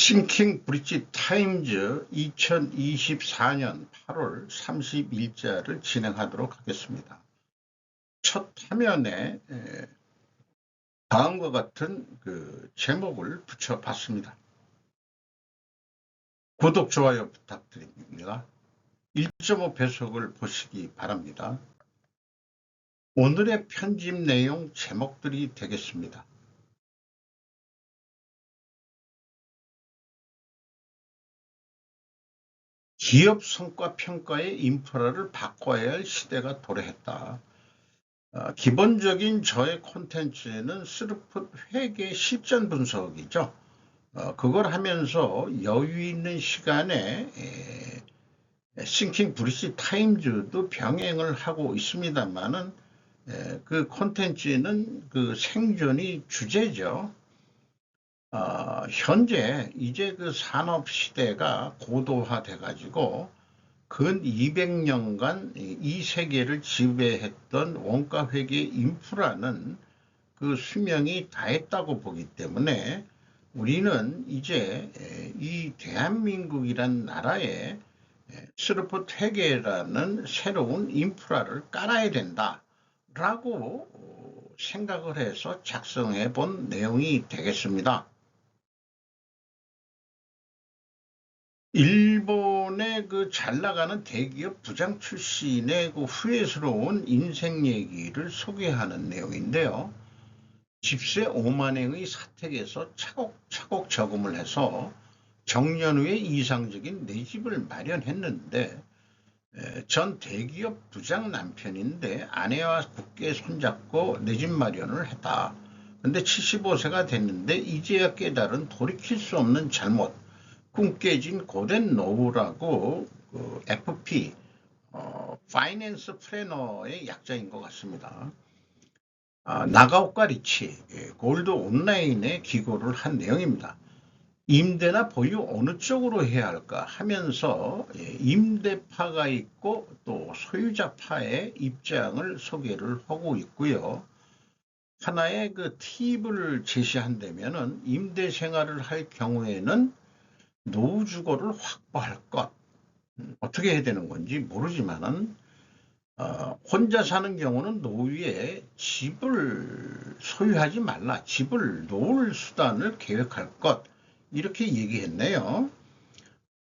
싱킹 브릿지 타임즈 2024년 8월 30일자를 진행하도록 하겠습니다. 첫 화면에 다음과 같은 제목을 붙여봤습니다. 구독, 좋아요 부탁드립니다. 1.5배속을 보시기 바랍니다. 오늘의 편집 내용 제목들이 되겠습니다. 기업 성과 평가의 인프라를 바꿔야 할 시대가 도래했다. 기본적인 저의 콘텐츠는 스루풋 회계 실전 분석이죠. 그걸 하면서 여유 있는 시간에 싱킹 브릿지 타임즈도 병행을 하고 있습니다만은 그 콘텐츠는 그 생존이 주제죠. 현재 이제 그 산업 시대가 고도화돼 가지고 근 200년간 이 세계를 지배했던 원가 회계 인프라는 그 수명이 다했다고 보기 때문에 우리는 이제 이 대한민국이란 나라에 스루풋 회계라는 새로운 인프라를 깔아야 된다라고 생각을 해서 작성해 본 내용이 되겠습니다. 일본의 그 잘 나가는 대기업 부장 출신의 그 후회스러운 인생 얘기를 소개하는 내용인데요. 집세 5만행의 사택에서 차곡차곡 저금을 해서 정년 후에 이상적인 내 집을 마련했는데 전 대기업 부장 남편인데 아내와 굳게 손잡고 내 집 마련을 했다. 근데 75세가 됐는데 이제야 깨달은 돌이킬 수 없는 잘못. 꿈 깨진 고된 노후라고 FP, 파이낸스 플래너의 약자인 것 같습니다. 나가오카 리치, 골드 온라인에 기고를 한 내용입니다. 임대나 보유 어느 쪽으로 해야 할까 하면서 임대파가 있고 또 소유자파의 입장을 소개를 하고 있고요. 하나의 그 팁을 제시한다면은 임대 생활을 할 경우에는 노후 주거를 확보할 것. 어떻게 해야 되는 건지 모르지만은 혼자 사는 경우는 노후에 집을 소유하지 말라. 집을 놓을 수단을 계획할 것. 이렇게 얘기했네요.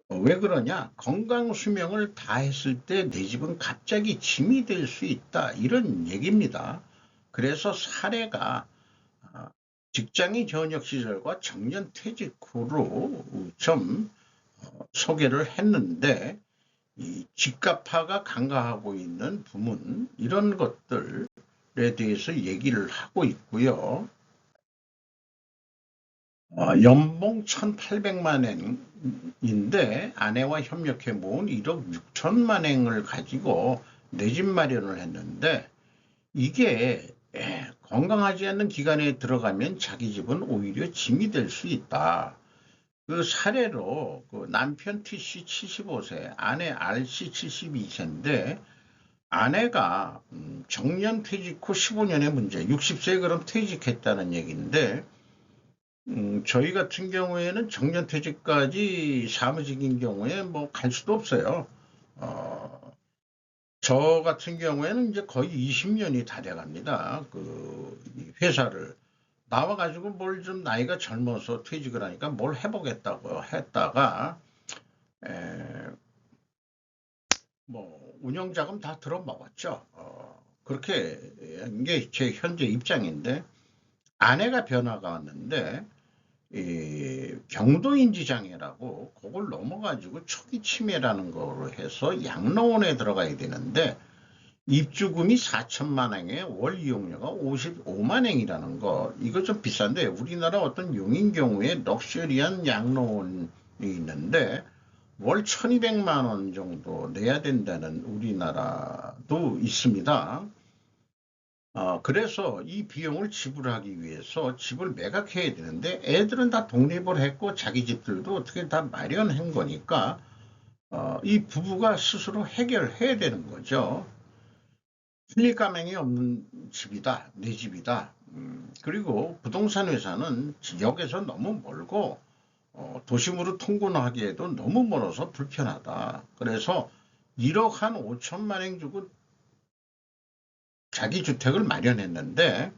왜 그러냐? 건강 수명을 다 했을 때 내 집은 갑자기 짐이 될 수 있다. 이런 얘기입니다. 그래서 사례가 직장인 전역 시절과 정년 퇴직 후로 좀 소개를 했는데 이 집값파가 강화하고 있는 부문 이런 것들에 대해서 얘기를 하고 있고요. 연봉 1,800만 엔인데 아내와 협력해 모은 1억 6천만 엔을 가지고 내 집 마련을 했는데 이게 건강하지 않는 기간에 들어가면 자기 집은 오히려 짐이 될 수 있다. 그 사례로 그 남편 TC 75세, 아내 RC 72세인데 아내가 정년 퇴직 후 15년의 문제, 60세에 그럼 퇴직했다는 얘기인데 저희 같은 경우에는 정년 퇴직까지 사무직인 경우에 뭐 갈 수도 없어요. 저 같은 경우에는 이제 거의 20년이 다 돼갑니다. 그 회사를 나와가지고 뭘 좀 나이가 젊어서 퇴직을 하니까 뭘 해보겠다고 했다가 뭐 운영자금 다 들어먹었죠. 그렇게 한 게 제 현재 입장인데 아내가 변화가 왔는데 이 경도인지 장애라고 그걸 넘어가지고 초기 치매라는 거로 해서 양로원에 들어가야 되는데 입주금이 4천만 원에 월 이용료가 55만 원이라는 거 이거 좀 비싼데 우리나라 어떤 용인 경우에 럭셔리한 양로원이 있는데 월 1200만 원 정도 내야 된다는 우리나라도 있습니다. 그래서 이 비용을 지불하기 위해서 집을 매각해야 되는데 애들은 다 독립을 했고 자기 집들도 어떻게 다 마련한 거니까 이 부부가 스스로 해결해야 되는 거죠. 순위가맹이 없는 집이다, 내 집이다. 그리고 부동산 회사는 지역에서 너무 멀고 도심으로 통근하기에도 너무 멀어서 불편하다. 그래서 1억 한 5천만 원 주고 자기 주택을 마련했는데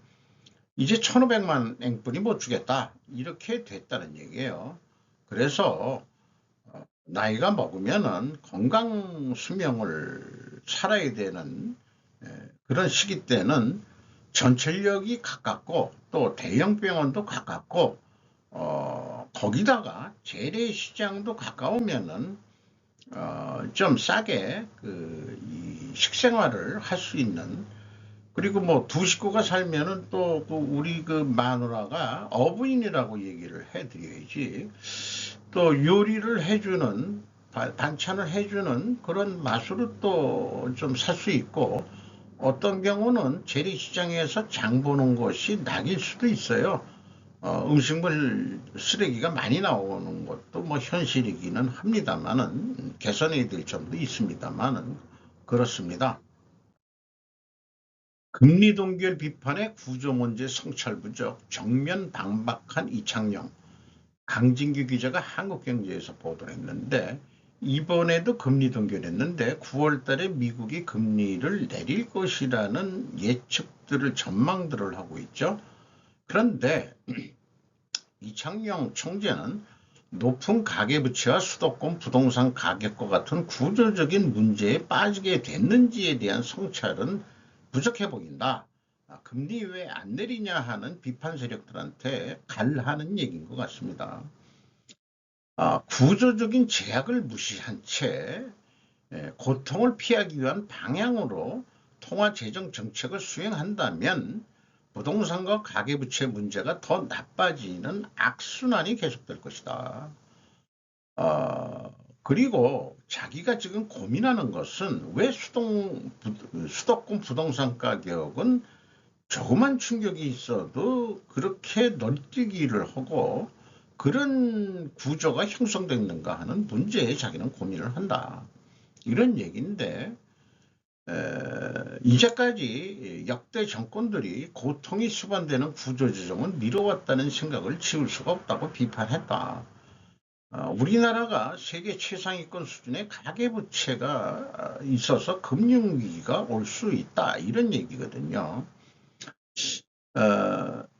이제 1,500만 원뿐이 못 주겠다. 이렇게 됐다는 얘기예요. 그래서 나이가 먹으면은 건강 수명을 살아야 되는 그런 시기 때는 전철역이 가깝고 또 대형 병원도 가깝고 거기다가 재래시장도 가까우면은 좀 싸게 이 식생활을 할 수 있는, 그리고 뭐 두 식구가 살면은 또그 우리 그 마누라가 어부인이라고 얘기를 해드려야지, 또 요리를 해주는 반찬을 해주는 그런 맛으로 또 좀 살 수 있고, 어떤 경우는 재래시장에서 장 보는 것이 낙일 수도 있어요. 음식물 쓰레기가 많이 나오는 것도 뭐 현실이기는 합니다만은, 개선해야 될 점도 있습니다만은 그렇습니다. 금리 동결 비판의 구조문제 성찰 부족, 정면 반박한 이창용. 강진규 기자가 한국경제에서 보도를 했는데, 이번에도 금리 동결했는데 9월 달에 미국이 금리를 내릴 것이라는 예측들을, 전망들을 하고 있죠. 그런데 이창용 총재는 높은 가계부채와 수도권 부동산 가격과 같은 구조적인 문제에 빠지게 됐는지에 대한 성찰은 부족해 보인다. 금리 왜 안 내리냐 하는 비판 세력들한테 갈하는 얘기인 것 같습니다. 구조적인 제약을 무시한 채 고통을 피하기 위한 방향으로 통화재정 정책을 수행한다면 부동산과 가계부채 문제가 더 나빠지는 악순환이 계속될 것이다. 그리고 자기가 지금 고민하는 것은 왜 수도권 부동산 가격은 조그만 충격이 있어도 그렇게 널뛰기를 하고 그런 구조가 형성됐는가 하는 문제에 자기는 고민을 한다. 이런 얘기인데, 이제까지 역대 정권들이 고통이 수반되는 구조조정은 미뤄왔다는 생각을 지울 수가 없다고 비판했다. 우리나라가 세계 최상위권 수준의 가계부채가 있어서 금융위기가 올 수 있다, 이런 얘기거든요.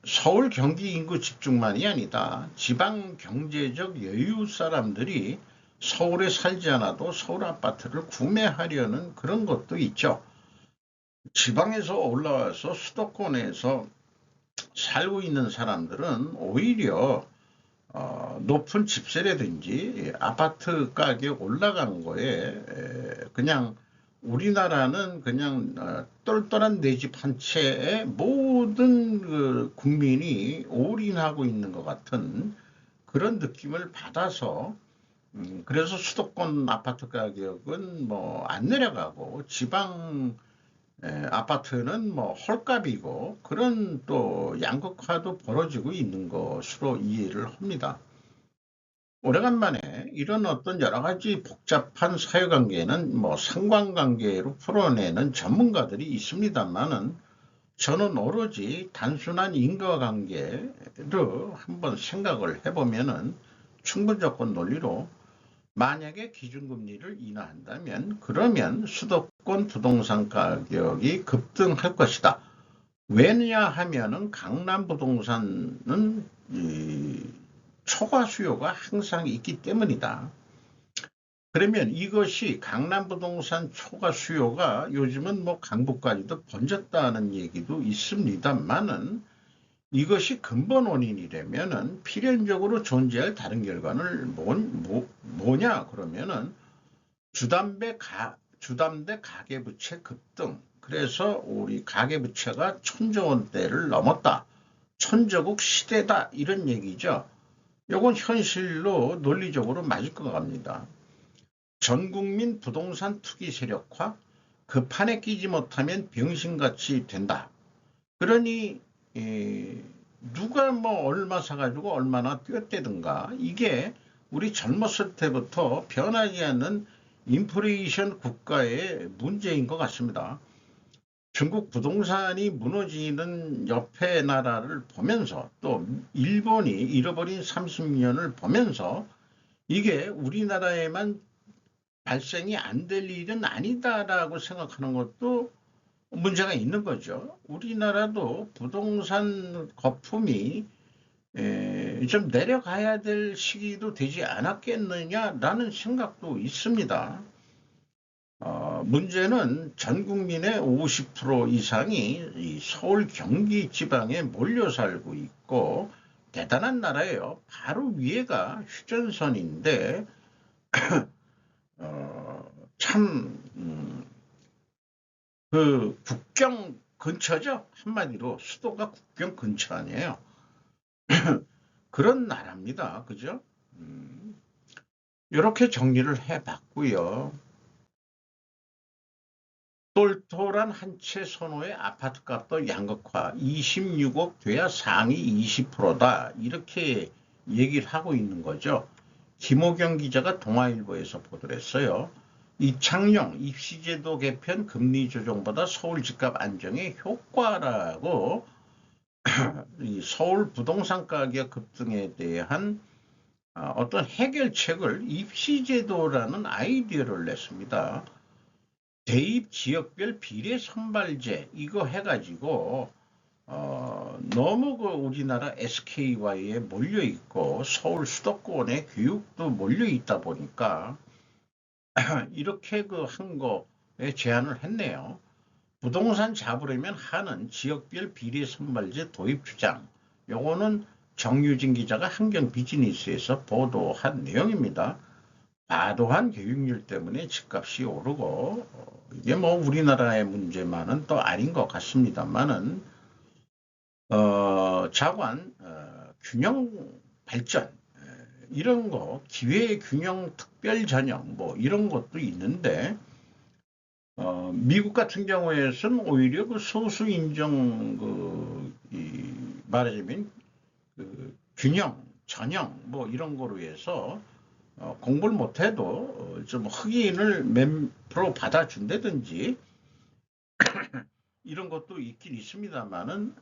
서울 경기 인구 집중만이 아니다. 지방 경제적 여유 사람들이 서울에 살지 않아도 서울 아파트를 구매하려는 그런 것도 있죠. 지방에서 올라와서 수도권에서 살고 있는 사람들은 오히려 높은 집세라든지 아파트 가격 올라가는 거에 그냥, 우리나라는 그냥 똘똘한 내 집 한 채에 모든 그 국민이 올인하고 있는 것 같은 그런 느낌을 받아서, 그래서 수도권 아파트 가격은 뭐 안 내려가고 지방 아파트는 뭐 헐값이고, 그런 또 양극화도 벌어지고 있는 것으로 이해를 합니다. 오래간만에 이런 어떤 여러 가지 복잡한 사회관계는 뭐 상관관계로 풀어내는 전문가들이 있습니다만은, 저는 오로지 단순한 인과관계를 한번 생각을 해보면은 충분조건 논리로, 만약에 기준금리를 인하한다면 그러면 수도권 부동산 가격이 급등할 것이다. 왜냐 하면은 강남 부동산은 초과 수요가 항상 있기 때문이다. 그러면 이것이 강남 부동산 초과 수요가 요즘은 뭐 강북까지도 번졌다는 얘기도 있습니다만은, 이것이 근본 원인이라면은 필연적으로 존재할 다른 결과는 뭐냐 그러면은 주담대 가계부채 급등. 그래서 우리 가계부채가 1,000조 원대를 넘었다. 천조국 시대다, 이런 얘기죠. 이건 현실로 논리적으로 맞을 것 같습니다. 전국민 부동산 투기 세력화, 그 판에 끼지 못하면 병신같이 된다. 그러니 누가 뭐 얼마 사가지고 얼마나 뛰었대든가, 이게 우리 젊었을 때부터 변하지 않는 인플레이션 국가의 문제인 것 같습니다. 중국 부동산이 무너지는 옆에 나라를 보면서 또 일본이 잃어버린 30년을 보면서 이게 우리나라에만 발생이 안 될 일은 아니다라고 생각하는 것도 문제가 있는 거죠. 우리나라도 부동산 거품이 좀 내려가야 될 시기도 되지 않았겠느냐라는 생각도 있습니다. 문제는 전 국민의 50% 이상이 이 서울 경기 지방에 몰려 살고 있고 대단한 나라예요. 바로 위에가 휴전선인데 참 그 국경 근처죠. 한마디로 수도가 국경 근처 아니에요. 그런 나라입니다. 그죠? 이렇게 정리를 해봤고요. 똘똘한 한 채 선호의 아파트값도 양극화 26억 돼야 상위 20%다 이렇게 얘기를 하고 있는 거죠. 김호경 기자가 동아일보에서 보도를 했어요. 이창용 입시제도 개편 금리 조정보다 서울 집값 안정에 효과라고 이 서울 부동산 가격 급등에 대한 어떤 해결책을 입시제도라는 아이디어를 냈습니다. 대입 지역별 비례 선발제 이거 해가지고 너무 그 우리나라 SKY에 몰려 있고 서울 수도권에 교육도 몰려 있다 보니까 이렇게 그 한 거에 제안을 했네요. 부동산 잡으려면 하는 지역별 비례 선발제 도입 주장. 요거는 정유진 기자가 한경 비즈니스에서 보도한 내용입니다. 과도한 교육률 때문에 집값이 오르고 이게 뭐 우리나라의 문제만은 또 아닌 것 같습니다만은 자관 균형 발전 이런 거 기회 균형 특별 전형 뭐 이런 것도 있는데 미국 같은 경우에는 오히려 그 소수 인정 말하자면 그 균형 전형 뭐 이런 거로 해서 공부를 못해도 좀 흑인을 몇 프로 받아준다든지 이런 것도 있긴 있습니다만은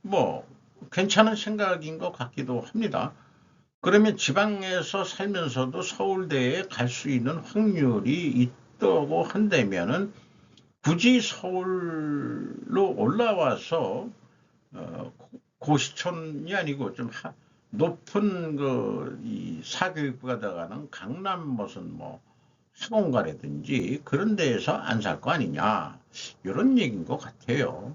뭐 괜찮은 생각인 것 같기도 합니다. 그러면 지방에서 살면서도 서울대에 갈 수 있는 확률이 있다고 한다면은 굳이 서울로 올라와서 고시촌이 아니고 좀 높은 이 사교육부가 들어가는 강남 무슨 뭐 학원가라든지 그런 데에서 안 살 거 아니냐 이런 얘기인 것 같아요.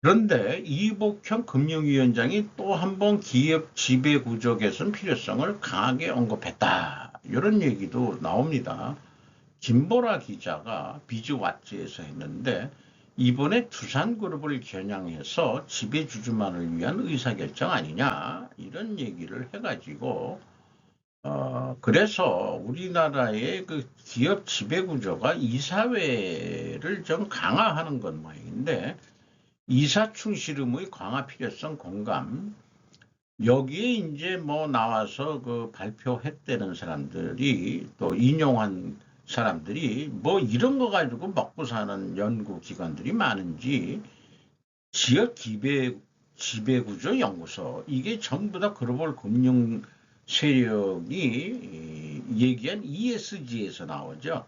그런데 이복형 금융위원장이 또 한 번 기업 지배구조 개선 필요성을 강하게 언급했다. 이런 얘기도 나옵니다. 김보라 기자가 비즈와치에서 했는데 이번에 두산그룹을 겨냥해서 지배주주만을 위한 의사결정 아니냐 이런 얘기를 해가지고 그래서 우리나라의 그 기업 지배구조가 이사회를 좀 강화하는 것 모양인데 이사충실의무의 강화 필요성 공감 여기에 이제 뭐 나와서 그 발표했다는 사람들이 또 인용한 사람들이 뭐 이런 거 가지고 먹고 사는 연구기관들이 많은지 지역 지배구조 연구소 이게 전부 다 글로벌 금융 세력이 얘기한 ESG에서 나오죠.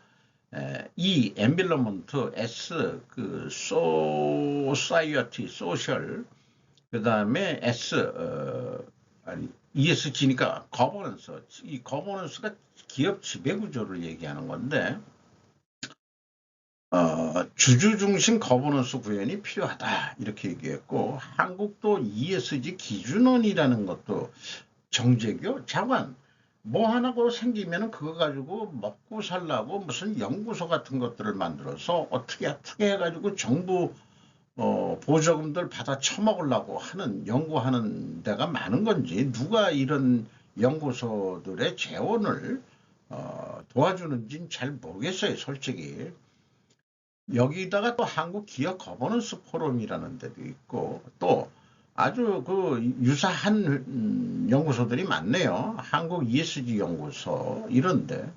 E, environment, S, 그 society, social, 그 다음에 S, 아니, ESG니까 governance. 이 governance가 기업 지배구조를 얘기하는 건데, 주주 중심 거버넌스 구현이 필요하다. 이렇게 얘기했고, 한국도 ESG 기준원이라는 것도 정제교, 자관, 뭐 하나 그 생기면은 그거 가지고 먹고 살라고 무슨 연구소 같은 것들을 만들어서 어떻게 해가지고 정부 보조금들 받아 처먹으려고 하는 연구하는 데가 많은 건지 누가 이런 연구소들의 재원을 도와주는지는 잘 모르겠어요, 솔직히. 여기다가 또 한국 기업 거버넌스 포럼이라는 데도 있고 또 아주 그 유사한 연구소들이 많네요. 한국 ESG 연구소 이런데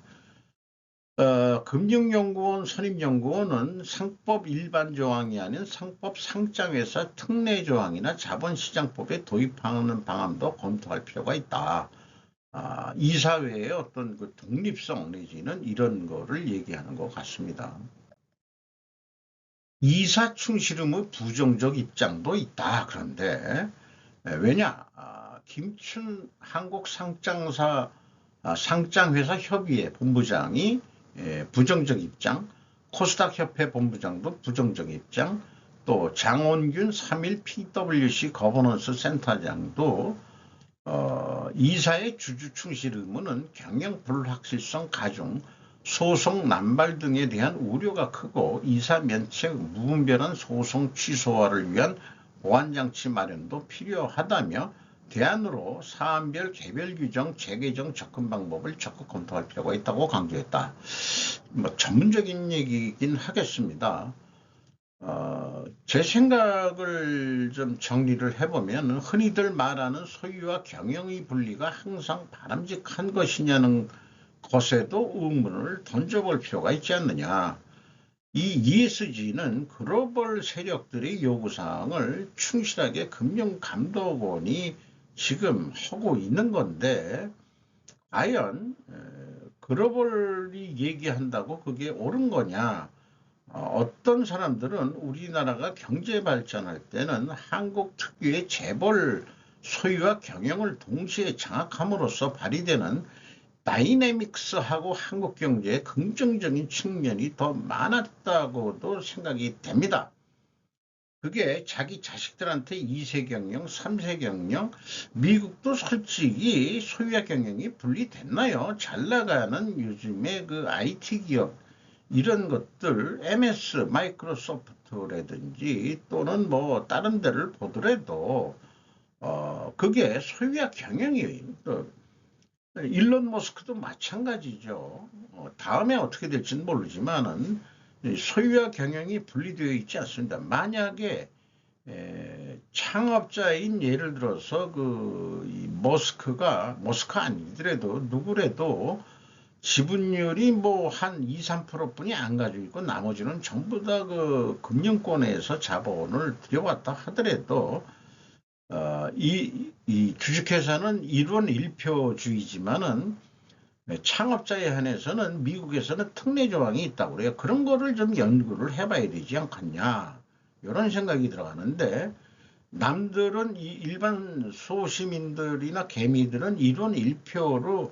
금융연구원 선임연구원은 상법 일반 조항이 아닌 상법 상장회사 특례 조항이나 자본시장법에 도입하는 방안도 검토할 필요가 있다. 이사회의 어떤 그 독립성 내지는 이런 거를 얘기하는 것 같습니다. 이사 충실 의무 부정적 입장도 있다. 그런데 왜냐? 김춘 상장회사 협의회 본부장이 부정적 입장, 코스닥 협회 본부장도 부정적 입장, 또 장원균 3일 PwC 거버넌스 센터장도 이사의 주주 충실 의무는 경영 불확실성 가중, 소송 남발 등에 대한 우려가 크고 이사 면책 무분별한 소송 취소화를 위한 보완장치 마련도 필요하다며 대안으로 사안별 개별 규정 재개정 접근 방법을 적극 검토할 필요가 있다고 강조했다. 전문적인 얘기긴 하겠습니다. 제 생각을 좀 정리를 해보면 흔히들 말하는 소유와 경영의 분리가 항상 바람직한 것이냐는 것에도 의문을 던져볼 필요가 있지 않느냐. 이 ESG는 글로벌 세력들의 요구사항을 충실하게 금융감독원이 지금 하고 있는 건데 과연 글로벌이 얘기한다고 그게 옳은 거냐. 어떤 사람들은 우리나라가 경제 발전할 때는 한국 특유의 재벌 소유와 경영을 동시에 장악함으로써 발휘되는 다이내믹스하고 한국 경제의 긍정적인 측면이 더 많았다고도 생각이 됩니다. 그게 자기 자식들한테 2세 경영, 3세 경영, 미국도 솔직히 소유와 경영이 분리됐나요? 잘 나가는 요즘에 그 IT 기업 이런 것들 MS, 마이크로소프트라든지 또는 뭐 다른 데를 보더라도 그게 소유와 경영이 일론 머스크도 마찬가지죠. 다음에 어떻게 될지는 모르지만은 소유와 경영이 분리되어 있지 않습니다. 만약에 창업자인 예를 들어서 이 머스크가 아니더라도 누구라도 지분율이 뭐 한 2, 3%뿐이 안 가지고 있고 나머지는 전부 다 그 금융권에서 자본을 들여왔다 하더라도 이 주식회사는 일원 1표주의지만은 창업자에 한해서는 미국에서는 특례 조항이 있다고 그래요. 그런 거를 좀 연구를 해봐야 되지 않겠냐. 이런 생각이 들어가는데 남들은 이 일반 소시민들이나 개미들은 일원 1표로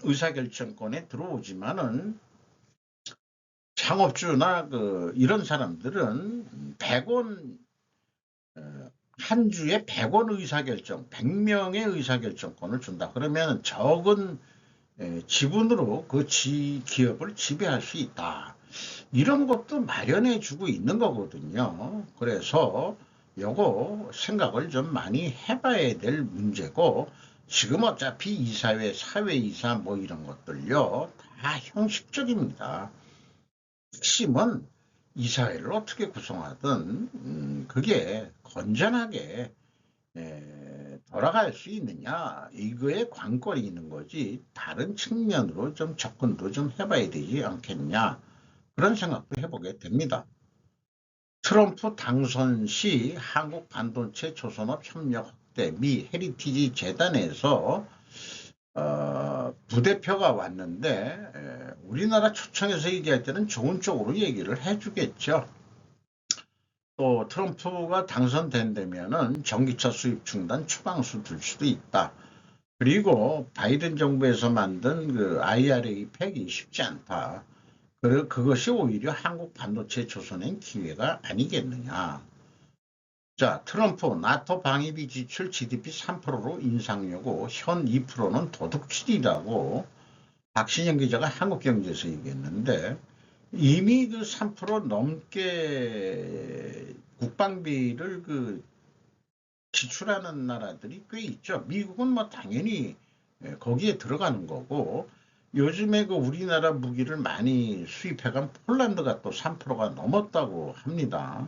의사결정권에 들어오지만은 창업주나 이런 사람들은 100원 한 주에 100원 의사결정, 100명의 의사결정권을 준다. 그러면 적은 지분으로 그 기업을 지배할 수 있다. 이런 것도 마련해 주고 있는 거거든요. 그래서 요거 생각을 좀 많이 해봐야 될 문제고 지금 어차피 이사회, 사회이사 뭐 이런 것들요. 다 형식적입니다. 핵심은 이사회를 어떻게 구성하든 그게 건전하게 돌아갈 수 있느냐 이거에 관건이 있는 거지 다른 측면으로 좀 접근도 좀 해봐야 되지 않겠냐 그런 생각도 해보게 됩니다. 트럼프 당선 시 한국 반도체 조선업 협력 확대 미 헤리티지 재단에서 부대표가 왔는데 우리나라 초청해서 얘기할 때는 좋은 쪽으로 얘기를 해주겠죠. 또 트럼프가 당선된다면은 전기차 수입 중단 추방수 둘 수도 있다. 그리고 바이든 정부에서 만든 그 IRA 팩이 쉽지 않다. 그것이 오히려 한국 반도체 조선엔 기회가 아니겠느냐. 자, 트럼프 나토 방위비 지출 GDP 3%로 인상 요구, 현 2%는 도둑질이라고 박신영 기자가 한국경제에서 얘기했는데 이미 그 3% 넘게 국방비를 지출하는 나라들이 꽤 있죠. 미국은 뭐 당연히 거기에 들어가는 거고 요즘에 우리나라 무기를 많이 수입해간 폴란드가 또 3%가 넘었다고 합니다.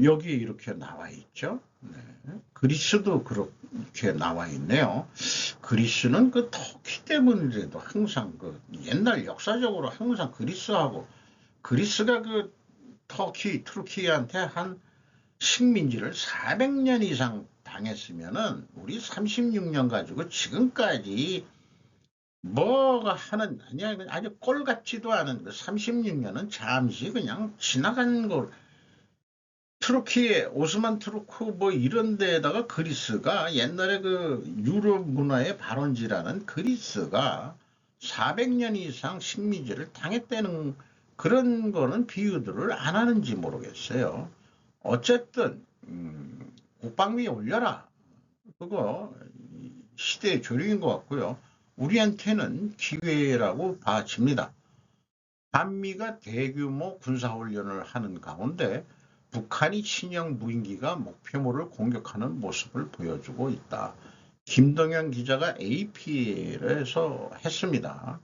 여기에 이렇게 나와 있죠. 네. 그리스도 이렇게 나와 있네요. 그리스는 그 터키 때문이라도 항상 그 옛날 역사적으로 항상 그리스가 그 투르키한테 한 식민지를 400년 이상 당했으면은 우리 36년 가지고 지금까지 뭐가 하는 아니야 아주 꼴 같지도 않은 그 36년은 잠시 그냥 지나간 거. 트루키에 오스만 트루크 뭐 이런 데에다가 그리스가 옛날에 그 유럽 문화의 발원지라는 그리스가 400년 이상 식민지를 당했다는 그런 거는 비유들을 안 하는지 모르겠어요. 어쨌든 국방비 올려라. 그거 시대의 조류인 것 같고요. 우리한테는 기회라고 봐집니다. 한미가 대규모 군사훈련을 하는 가운데 북한이 친형 무인기가 목표물을 공격하는 모습을 보여주고 있다. 김동현 기자가 AP에서 했습니다.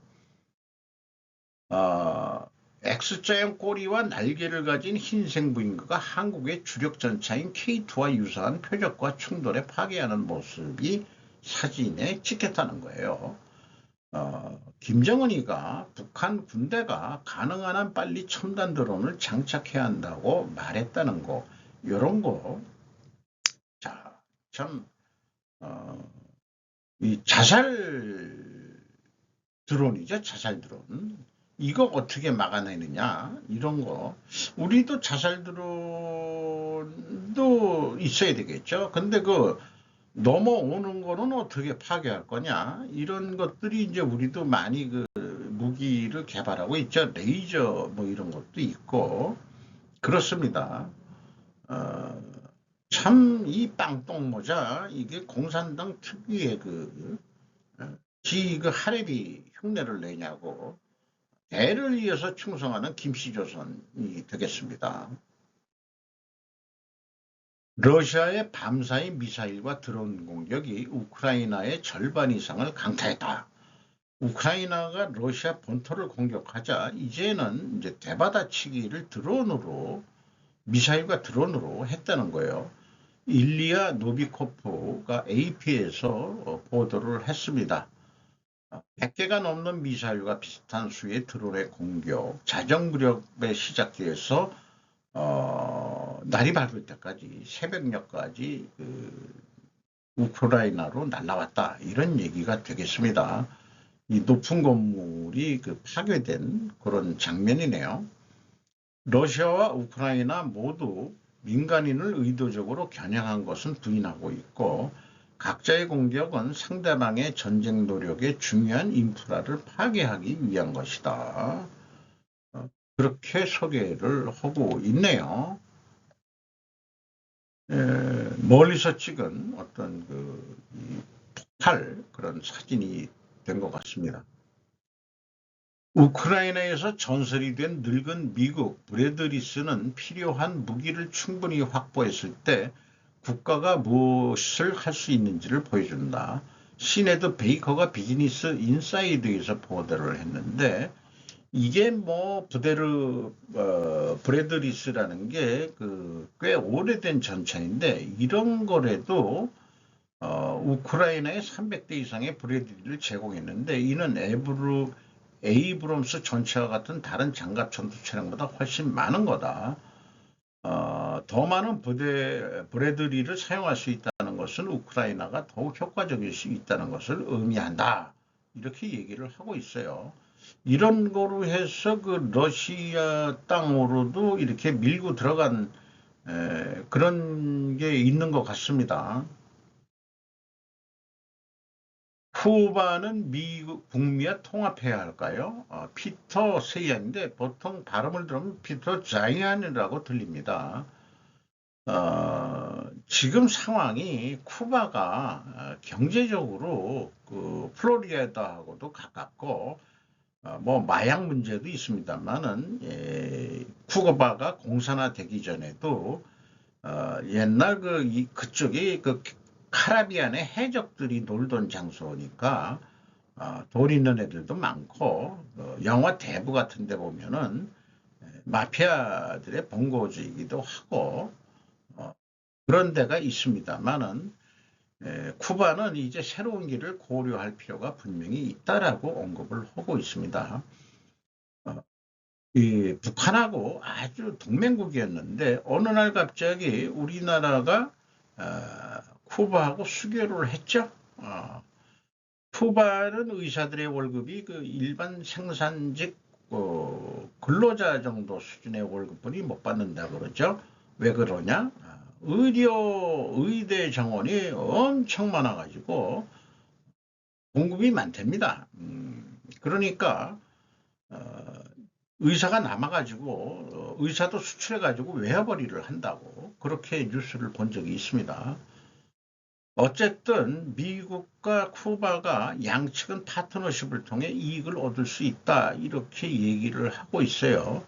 X자형 꼬리와 날개를 가진 흰색 무인기가 한국의 주력 전차인 K2와 유사한 표적과 충돌에 파괴하는 모습이 사진에 찍혔다는 거예요. 김정은이가 북한 군대가 가능한 한 빨리 첨단 드론을 장착해야 한다고 말했다는 거, 이런 거, 자, 참, 이 자살 드론이죠, 자살 드론. 이거 어떻게 막아내느냐, 이런 거. 우리도 자살 드론도 있어야 되겠죠. 근데 그, 넘어오는 거는 어떻게 파괴할 거냐 이런 것들이 이제 우리도 많이 그 무기를 개발하고 있죠. 레이저 뭐 이런 것도 있고 그렇습니다. 참 이 빵똥모자 이게 공산당 특유의 그 하레비 흉내를 내냐고 대를 이어서 충성하는 김씨조선이 되겠습니다. 러시아의 밤사이 미사일과 드론 공격이 우크라이나의 절반 이상을 강타했다. 우크라이나가 러시아 본토를 공격하자 이제는 이제 되받아치기를 미사일과 드론으로 했다는 거예요. 일리아 노비코프가 AP에서 보도를 했습니다. 100개가 넘는 미사일과 비슷한 수의 드론의 공격, 자정무렵에 시작돼서 날이 밝을 때까지 새벽녘까지 우크라이나로 날아왔다 이런 얘기가 되겠습니다. 이 높은 건물이 파괴된 그런 장면이네요. 러시아와 우크라이나 모두 민간인을 의도적으로 겨냥한 것은 부인하고 있고 각자의 공격은 상대방의 전쟁 노력의 중요한 인프라를 파괴하기 위한 것이다. 그렇게 소개를 하고 있네요. 멀리서 찍은 어떤 폭발 그런 사진이 된 것 같습니다. 우크라이나에서 전설이 된 늙은 미국 브래드리스는 필요한 무기를 충분히 확보했을 때 국가가 무엇을 할 수 있는지를 보여준다. 시네드 베이커가 비즈니스 인사이드에서 보도를 했는데 이게 뭐 브래드리스라는 게 꽤 오래된 전차인데 이런 거라도 우크라이나에 300대 이상의 브래드리를 제공했는데 이는 에이브럼스 전차와 같은 다른 장갑 전투 차량보다 훨씬 많은 거다. 더 많은 브래드리를 사용할 수 있다는 것은 우크라이나가 더욱 효과적일 수 있다는 것을 의미한다. 이렇게 얘기를 하고 있어요. 이런 거로 해서 러시아 땅으로도 이렇게 밀고 들어간 그런 게 있는 것 같습니다. 쿠바는 북미와 통합해야 할까요? 피터 세이안인데 보통 발음을 들으면 피터 자이안이라고 들립니다. 지금 상황이 쿠바가 경제적으로 플로리다하고도 가깝고 뭐 마약 문제도 있습니다만은 쿠바가 공산화되기 전에도 옛날 그쪽이 카라비안의 해적들이 놀던 장소니까 돈 있는 애들도 많고 영화 대부 같은 데 보면은 마피아들의 본거지이기도 하고 그런 데가 있습니다만은 쿠바는 이제 새로운 길을 고려할 필요가 분명히 있다라고 언급을 하고 있습니다. 이 북한하고 아주 동맹국이었는데 어느 날 갑자기 우리나라가 쿠바하고 수교를 했죠. 쿠바는 의사들의 월급이 그 일반 생산직 근로자 정도 수준의 월급뿐이 못 받는다 그러죠. 왜 그러냐? 의대 정원이 엄청 많아가지고 공급이 많답니다. 그러니까 의사가 남아가지고 의사도 수출해가지고 외화벌이를 한다고 그렇게 뉴스를 본 적이 있습니다. 어쨌든 미국과 쿠바가 양측은 파트너십을 통해 이익을 얻을 수 있다 이렇게 얘기를 하고 있어요.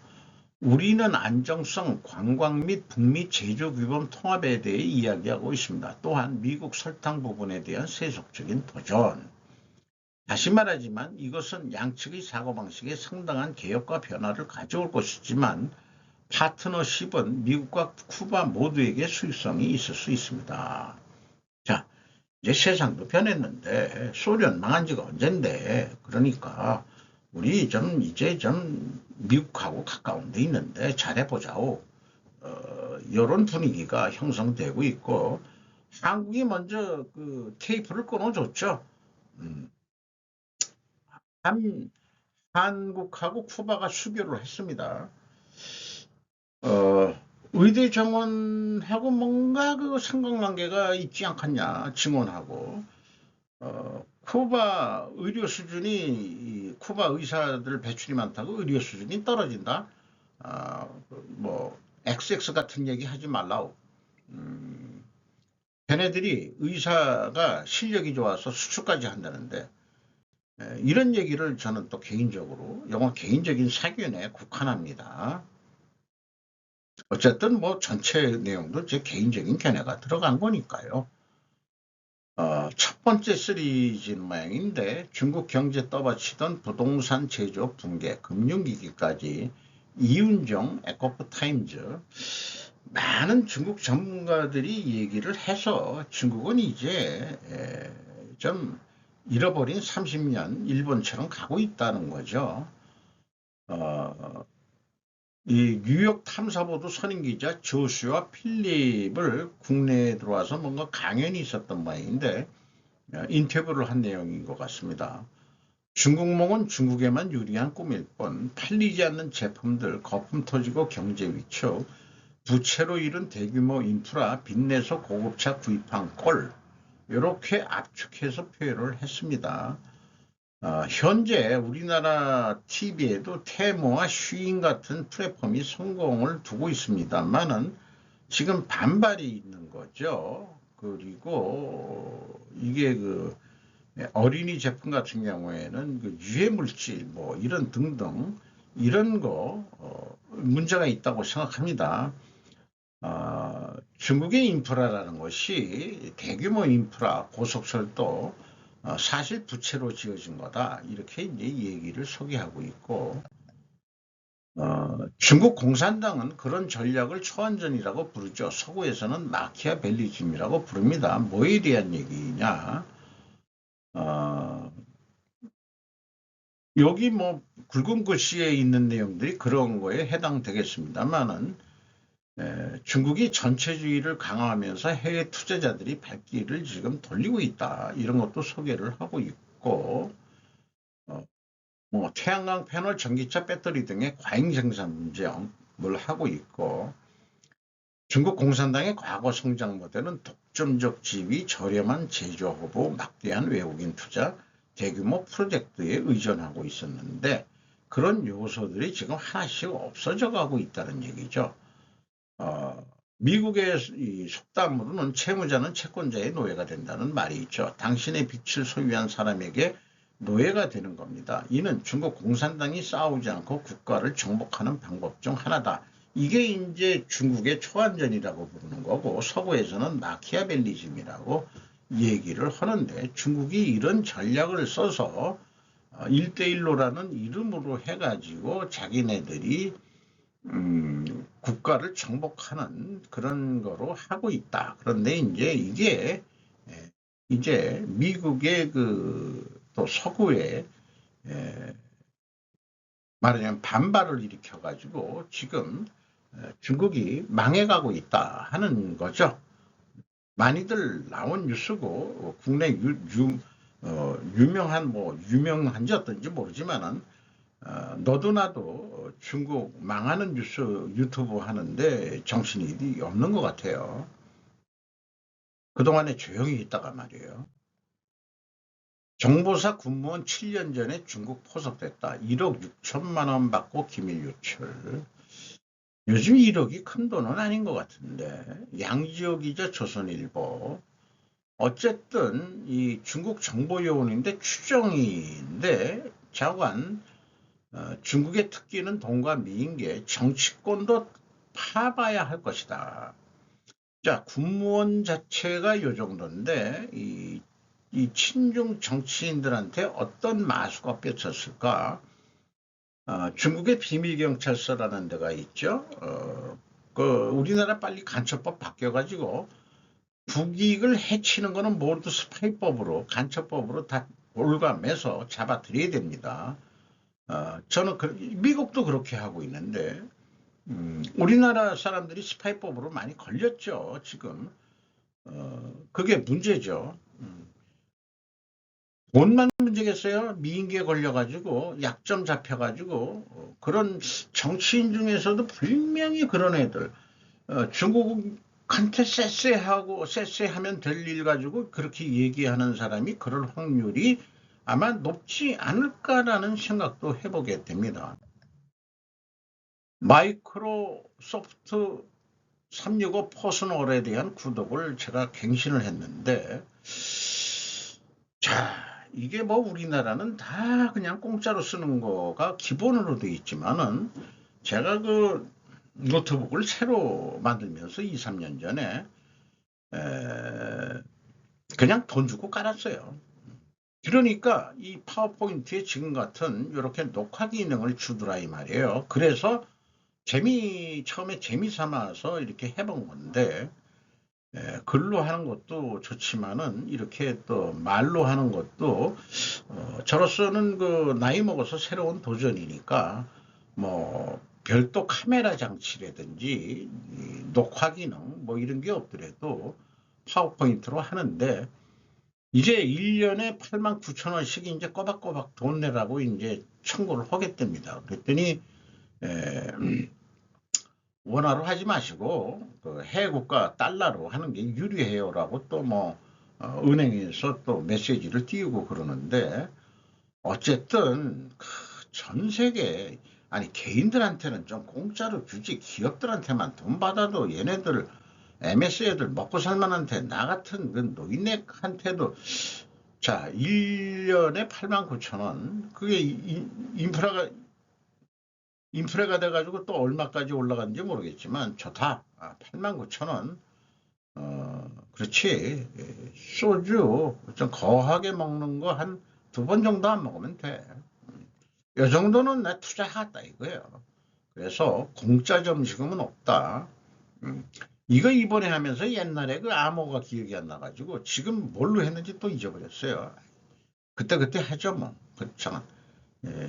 우리는 안정성, 관광 및 북미 제조 규범 통합에 대해 이야기하고 있습니다. 또한 미국 설탕 부분에 대한 세속적인 도전. 다시 말하지만 이것은 양측의 사고방식에 상당한 개혁과 변화를 가져올 것이지만 파트너십은 미국과 쿠바 모두에게 수익성이 있을 수 있습니다. 자, 이제 세상도 변했는데 소련 망한 지가 언젠데 그러니까 우리 이제 좀 미국하고 가까운 데 있는데 잘해보자오. 이런 분위기가 형성되고 있고 한국이 먼저 그 테이프를 끊어줬죠. 음, 한국하고 쿠바가 수교를 했습니다. 의대 정원하고 뭔가 그 상관관계가 있지 않겠냐 증언하고 쿠바 의료 수준이 쿠바 의사들 배출이 많다고 의료 수준이 떨어진다. 뭐 XX 같은 얘기 하지 말라고. 음, 걔네들이 의사가 실력이 좋아서 수출까지 한다는데 이런 얘기를 저는 또 개인적으로 영어 개인적인 사견에 국한합니다. 어쨌든 뭐 전체 내용도 제 개인적인 견해가 들어간 거니까요. 첫 번째 시리즈 모양인데 중국 경제 떠받치던 부동산 제조 붕괴, 금융위기까지 이윤정 에코프타임즈 많은 중국 전문가들이 얘기를 해서 중국은 이제 좀 잃어버린 30년 일본처럼 가고 있다는 거죠. 이 뉴욕 탐사보도 선임기자 조슈아 필립을 국내에 들어와서 뭔가 강연이 있었던 모양인데 인터뷰를 한 내용인 것 같습니다. 중국몽은 중국에만 유리한 꿈일 뿐 팔리지 않는 제품들 거품 터지고 경제 위축 부채로 이룬 대규모 인프라 빚내서 고급차 구입한 꼴 이렇게 압축해서 표현을 했습니다. 현재 우리나라 TV에도 테모와 쉬인 같은 플랫폼이 성공을 두고 있습니다만은 지금 반발이 있는 거죠. 그리고 이게 그 어린이 제품 같은 경우에는 그 유해 물질 뭐 이런 등등 이런 거 문제가 있다고 생각합니다. 중국의 인프라라는 것이 대규모 인프라, 고속철도 사실 부채로 지어진 거다 이렇게 이제 얘기를 소개하고 있고 중국 공산당은 그런 전략을 초안전이라고 부르죠. 서구에서는 마키아벨리즘이라고 부릅니다. 뭐에 대한 얘기냐? 어, 여기 뭐 굵은 글씨에 있는 내용들이 그런 거에 해당되겠습니다만은 중국이 전체주의를 강화하면서 해외 투자자들이 발길을 지금 돌리고 있다. 이런 것도 소개를 하고 있고 어, 뭐 태양광 패널, 전기차 배터리 등의 과잉 생산 문제을 하고 있고 중국 공산당의 과거 성장 모델은 독점적 지위, 저렴한 제조 후보, 막대한 외국인 투자, 대규모 프로젝트에 의존하고 있었는데 그런 요소들이 지금 하나씩 없어져 가고 있다는 얘기죠. 미국의 이 속담으로는 채무자는 채권자의 노예가 된다는 말이 있죠. 당신의 빚을 소유한 사람에게 노예가 되는 겁니다. 이는 중국 공산당이 싸우지 않고 국가를 정복하는 방법 중 하나다. 이게 이제 중국의 초안전이라고 부르는 거고 서구에서는 마키아벨리즘이라고 얘기를 하는데 중국이 이런 전략을 써서 1대1로라는 이름으로 해가지고 자기네들이 국가를 정복하는 그런 거로 하고 있다. 그런데 이제 이게 이제 미국의 또 서구에 말하자면 반발을 일으켜가지고 지금 중국이 망해가고 있다 하는 거죠. 많이들 나온 뉴스고 국내 유명한지 어떤지 모르지만은 너도 나도 중국 망하는 뉴스 유튜브 하는데 정신이 없는 것 같아요. 그동안에 조용히 있다가 말이에요. 정보사 군무원 7년 전에 중국 포섭됐다. 1억 6천만 원 받고 기밀 유출. 요즘 1억이 큰 돈은 아닌 것 같은데 양지호 기자 조선일보. 어쨌든 이 중국 정보요원인데 추정인데 자관 중국의 특기는 돈과 미인계 정치권도 파봐야 할 것이다. 자, 군무원 자체가 요 정도인데 이 친중 정치인들한테 어떤 마수가 뼈쳤을까? 중국의 비밀경찰서라는 데가 있죠. 우리나라 빨리 간첩법 바뀌어가지고 국익을 해치는 거는 모두 스파이법으로 간첩법으로 다 올감해서 잡아들여야 됩니다. 저는 미국도 그렇게 하고 있는데 우리나라 사람들이 스파이법으로 많이 걸렸죠. 지금 그게 문제죠. 돈만 문제겠어요? 미인계에 걸려가지고 약점 잡혀가지고 그런 정치인 중에서도 분명히 그런 애들 중국한테 쎄쎄하면 될 일 가지고 그렇게 얘기하는 사람이 그럴 확률이 아마 높지 않을까라는 생각도 해보게 됩니다. 마이크로소프트 365 퍼스널에 대한 구독을 제가 갱신을 했는데 자, 이게 뭐 우리나라는 다 그냥 공짜로 쓰는 거가 기본으로 돼 있지만은 제가 노트북을 새로 만들면서 2, 3년 전에 그냥 돈 주고 깔았어요. 그러니까 이 파워포인트에 지금 같은 이렇게 녹화 기능을 주더라 이 말이에요. 그래서 처음에 재미 삼아서 이렇게 해본 건데 글로 하는 것도 좋지만은 이렇게 또 말로 하는 것도 저로서는 나이 먹어서 새로운 도전이니까 뭐 별도 카메라 장치라든지 녹화 기능 뭐 이런 게 없더라도 파워포인트로 하는데 이제 1년에 89,000원씩 이제 꼬박꼬박 돈 내라고 이제 청구를 하겠답니다. 그랬더니 원화로 하지 마시고 해외국가 달러로 하는 게 유리해요라고 또 뭐 은행에서 또 메시지를 띄우고 그러는데 어쨌든 전 세계 아니 개인들한테는 좀 공짜로 주지 기업들한테만 돈 받아도 얘네들 MS 애들 먹고 살만한데 나 같은 노인네한테도 자 1년에 89,000원 그게 인프레가 돼가지고 또 얼마까지 올라갔는지 모르겠지만 좋다. 89,000원. 그렇지. 소주 좀 거하게 먹는 거 한 2번 정도 안 먹으면 돼. 이 정도는 내 투자하겠다 이거예요. 그래서 공짜 점심은 없다. 이거 이번에 하면서 옛날에 암호가 기억이 안 나가지고 지금 뭘로 했는지 또 잊어버렸어요. 그때 하죠 뭐. 그렇잖아.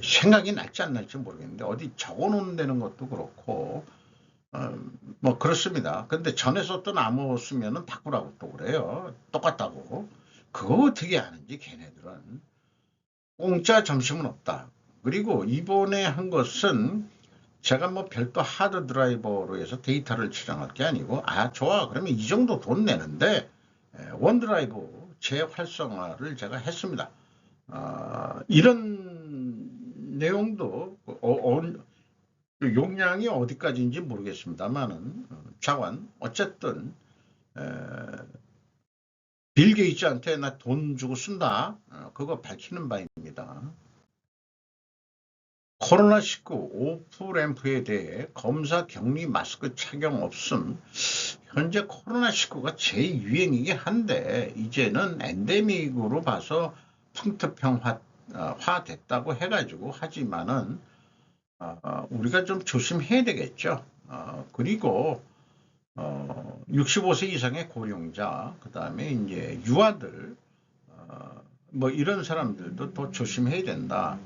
생각이 날지 안 날지 모르겠는데 어디 적어놓는 데는 것도 그렇고 뭐 그렇습니다. 근데 전에 썼던 암호 쓰면은 바꾸라고 또 그래요. 똑같다고. 그거 어떻게 아는지 걔네들은. 공짜 점심은 없다. 그리고 이번에 한 것은 제가 뭐 별도 하드 드라이버로 해서 데이터를 저장할 게 아니고 좋아 그러면 이 정도 돈 내는데 원드라이브 재활성화를 제가 했습니다. 이런 내용도 용량이 어디까지인지 모르겠습니다만은 자관 어쨌든 빌 게이츠한테 나 돈 주고 쓴다 그거 밝히는 바입니다. 코로나19 오프램프에 대해 검사 격리 마스크 착용 없음. 현재 코로나19가 재유행이긴 한데 이제는 엔데믹으로 봐서 풍토병화 됐다고 해가지고 하지만은 우리가 좀 조심해야 되겠죠. 그리고 65세 이상의 고령자, 그 다음에 이제 유아들 뭐 이런 사람들도 더 조심해야 된다.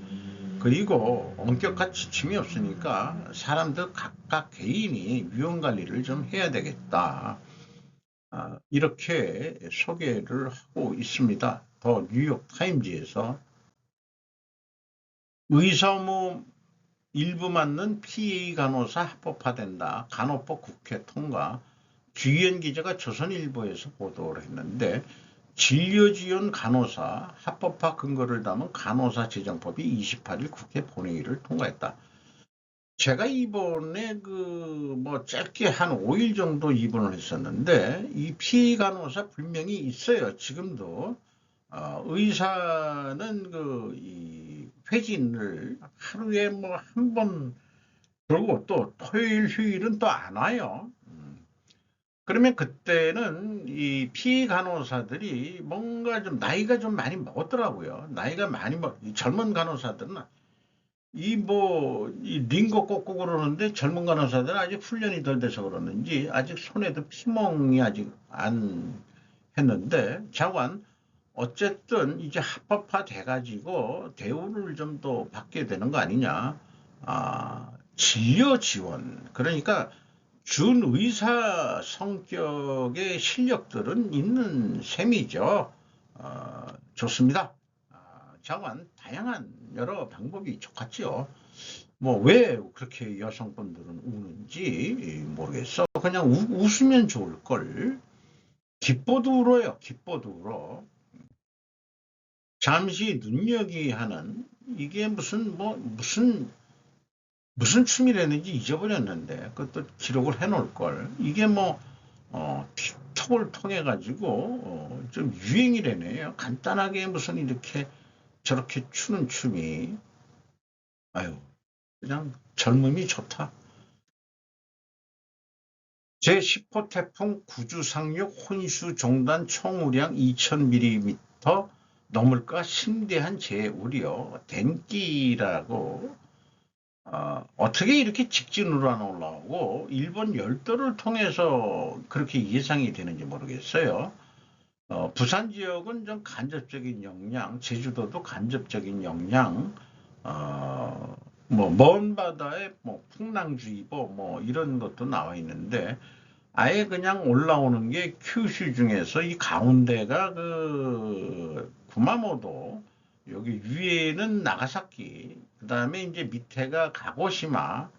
그리고 엄격한 지침이 없으니까 사람들 각각 개인이 위험 관리를 좀 해야 되겠다. 이렇게 소개를 하고 있습니다. 더 뉴욕 타임즈에서 의사모 일부 맞는 PA 간호사 합법화된다. 간호법 국회 통과. 주희연 기자가 조선일보에서 보도를 했는데 진료지원 간호사 합법화 근거를 담은 간호사 제정법이 28일 국회 본회의를 통과했다. 제가 이번에 뭐 짧게 한 5일 정도 입원을 했었는데 이 피해 간호사 분명히 있어요. 지금도 의사는 이 회진을 하루에 뭐 한 번, 그리고 또 토요일 휴일은 또 안 와요. 그러면 그때는 이 피해 간호사들이 뭔가 좀 나이가 좀 많이 먹었더라고요. 나이가 많이 젊은 간호사들은 이 링거 꽂고 그러는데 젊은 간호사들은 아직 훈련이 덜 돼서 그러는지 아직 손에도 피멍이 아직 안 했는데 자관 어쨌든 이제 합법화 돼가지고 대우를 좀 더 받게 되는 거 아니냐. 진료 지원. 그러니까 준 의사 성격의 실력들은 있는 셈이죠. 좋습니다. 자관 다양한 여러 방법이 좋겠지요. 뭐 왜 그렇게 여성분들은 우는지 모르겠어. 그냥 웃으면 좋을 걸. 기뻐도 울어요. 기뻐도 울어. 잠시 눈여기 하는 이게 무슨 춤이라는지 잊어버렸는데 그것도 기록을 해놓을 걸. 이게 틱톡을 통해 가지고 좀 유행이라네요. 간단하게 무슨 이렇게 저렇게 추는 춤이 아유 그냥 젊음이 좋다. 제10호 태풍 구주 상륙 혼수 종단 총우량 2000mm 넘을까 심대한 재우려 den기라고 어떻게 이렇게 직진으로 안 올라오고 일본 열도를 통해서 그렇게 예상이 되는지 모르겠어요. 부산 지역은 좀 간접적인 영향, 제주도도 간접적인 영향, 먼 바다에 풍랑주의보 이런 것도 나와 있는데 아예 그냥 올라오는 게 큐슈 중에서 이 가운데가 그 구마모도 여기 위에는 나가사키 그다음에 이제 밑에가 가고시마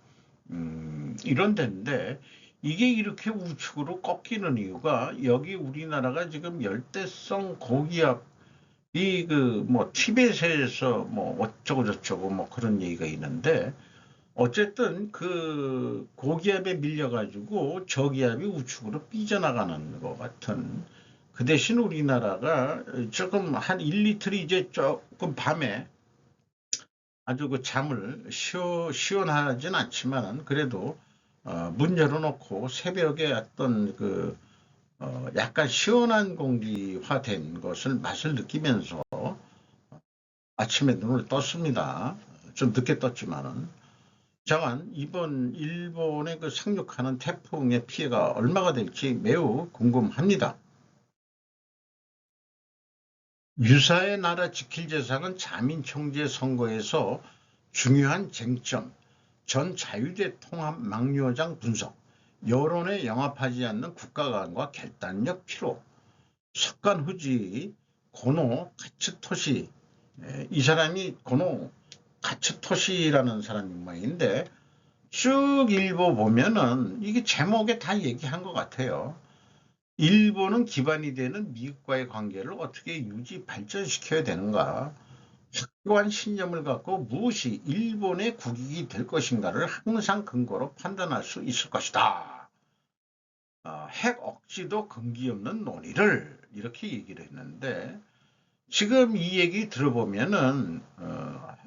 이런 데인데 이게 이렇게 우측으로 꺾이는 이유가 여기 우리나라가 지금 열대성 고기압이 티벳에서 어쩌고 저쩌고 그런 얘기가 있는데 어쨌든 그 고기압에 밀려가지고 저기압이 우측으로 삐져나가는 것 같은 그 대신 우리나라가 조금 한 1, 이틀이 이제 조금 밤에 아주 그 잠을 시원하진 않지만 그래도 문 열어놓고 새벽에 어떤 약간 시원한 공기화된 것을 맛을 느끼면서 아침에 눈을 떴습니다. 좀 늦게 떴지만은. 자관 이번 일본의 그 상륙하는 태풍의 피해가 얼마가 될지 매우 궁금합니다. 유사의 나라 지킬 재상은 자민총재 선거에서 중요한 쟁점, 전 자유대 통합 막료장 분석, 여론에 영합하지 않는 국가 간과 결단력 필요, 석간 후지 고노 카츠토시, 이 사람이 고노 카츠토시라는 사람인 모양인데 쭉 읽어보면은 이게 제목에 다 얘기한 것 같아요. 일본은 기반이 되는 미국과의 관계를 어떻게 유지 발전시켜야 되는가? 확고한 신념을 갖고 무엇이 일본의 국익이 될 것인가를 항상 근거로 판단할 수 있을 것이다. 핵 억지도 금기 없는 논의를 이렇게 얘기를 했는데 지금 이 얘기 들어보면은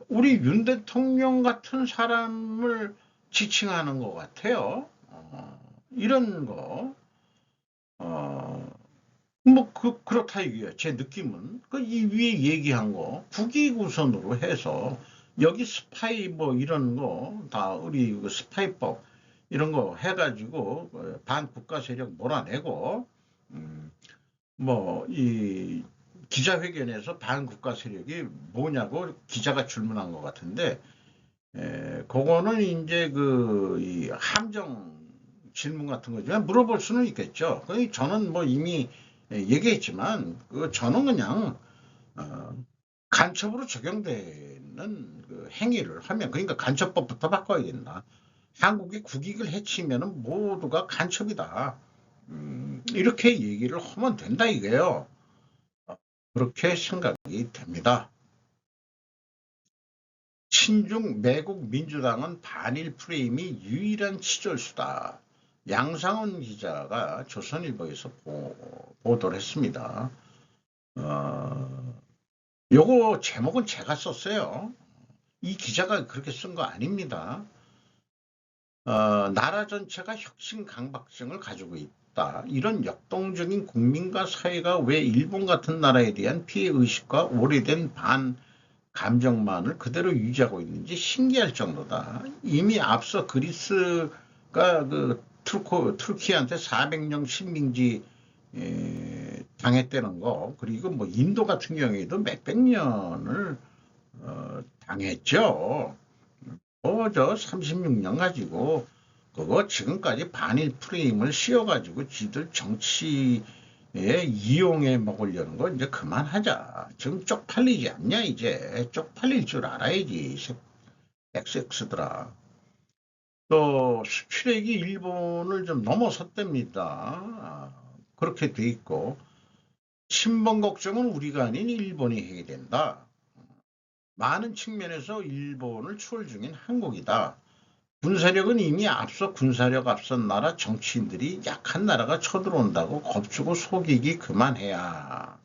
우리 윤 대통령 같은 사람을 지칭하는 것 같아요. 이런 거. 그렇다 이거예요. 제 느낌은. 이 위에 얘기한 거, 국익 우선으로 해서, 여기 스파이 이런 거, 다 우리 스파이법, 이런 거 해가지고, 반국가 세력 몰아내고, 음, 이 기자회견에서 반국가 세력이 뭐냐고 기자가 질문한 것 같은데, 그거는 이제 이 함정 질문 같은 거지만 물어볼 수는 있겠죠. 저는 뭐 이미 얘기했지만, 저는 그냥, 어, 간첩으로 적용되는 그 행위를 하면, 그러니까 간첩법부터 바꿔야 된다. 한국의 국익을 해치면은 모두가 간첩이다. 이렇게 얘기를 하면 된다 이게요. 그렇게 생각이 됩니다. 친중 매국 민주당은 반일 프레임이 유일한 치졸수다. 양상훈 기자가 조선일보에서 보도를 했습니다. 요거 제목은 제가 썼어요. 이 기자가 그렇게 쓴 거 아닙니다. 나라 전체가 혁신 강박증을 가지고 있다. 이런 역동적인 국민과 사회가 왜 일본 같은 나라에 대한 피해의식과 오래된 감정만을 그대로 유지하고 있는지 신기할 정도다. 이미 앞서 그리스가 투르키한테 400년 식민지 당했다는 거, 그리고 뭐 인도 같은 경우에도 몇백 년을 당했죠. 저 36년 가지고 그거 지금까지 반일 프레임을 씌워가지고 지들 정치에 이용해 먹으려는 거 이제 그만하자. 지금 쪽팔리지 않냐 이제. 쪽팔릴 줄 알아야지. XX들아. 또 수출액이 일본을 좀 넘어섰답니다. 그렇게 돼 있고 신번 걱정은 우리가 아닌 일본이 해야 된다. 많은 측면에서 일본을 추월 중인 한국이다. 군사력은 이미 군사력 앞선 나라 정치인들이 약한 나라가 쳐들어온다고 겁주고 속이기 그만해야.